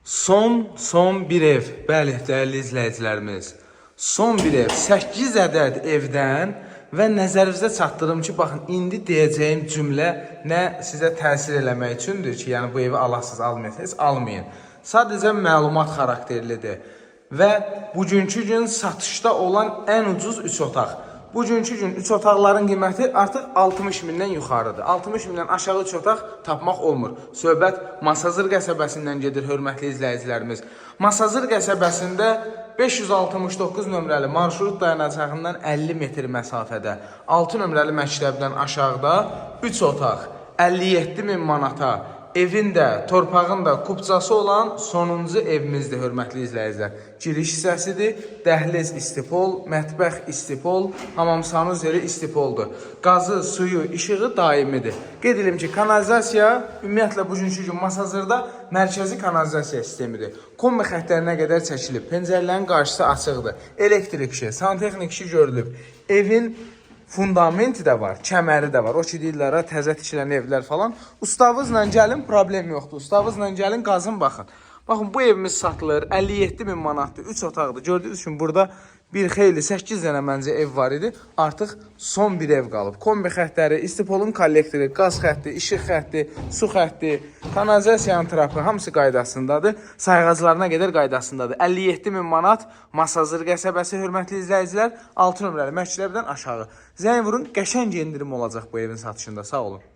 Son bir ev. Bəli, dəyərli izləyicilərimiz. Son bir ev. 8 ədəd evdən və nəzərinizə çatdırım ki, baxın, indi deyəcəyim cümlə nə sizə təsir eləmək üçündür ki, yəni bu evi alasınız, almayasınız, almayın. Sadəcə məlumat xarakterlidir. Və bugünkü gün satışda olan ən ucuz 3 otaq. Bugünkü gün 3 otaqların qiyməti artıq 60 mindən yuxarıdır. 60 mindən aşağı 3 otaq tapmaq olmur. Söhbət Masazır qəsəbəsindən gedir, hörmətli izləyicilərimiz. Masazır qəsəbəsində 569 nömrəli marşrut dayanacağından 50 metr məsafədə, 6 nömrəli məktəbdən aşağıda 3 otaq, 57 min manata, evin də, torpağın da kubcası olan sonuncu evimizdir, hörmətli izləyicilər. Giriş hissəsidir, dəhliz istipol, mətbəx istipol, hamam sanuzeli istipoldur. Qazı, suyu, işığı daimidir. Qeyd edim ki, kanalizasiya ümumiyyətlə bugünkü gün Masazırda mərkəzi kanalizasiya sistemidir. Kombi xəttlərinə qədər çəkilib, pəncərələrin qarşısı açıqdır, elektrik işi, santexnik işi görülüb. Evin fundamenti də var, kəməri də var. O ki, deyirlər, təzə tikilən evlər falan. Ustavızla gəlin, problem yoxdur. Ustavızla gəlin, qazın, baxın. Baxın, bu evimiz satılır, 57 min manatdır, 3 otaqdır. Gördüyünüz kimi, burada bir xeyli, 8 dənə məncə ev var idi. Artıq son bir ev qalıb. Kombi xəttləri, istipolun kollektoru, qaz xətti, işıq xətti, su xətti, kanalizasiyanın trapı, hamısı qaydasındadır. Sayğaclarına qədər qaydasındadır. 57 min manat Masazır qəsəbəsi, hörmətli izləyicilər, 6 nömrəli məktəbdən aşağı. Zəng vurun, qəşəng endirim olacaq bu evin satışında. Sağ olun.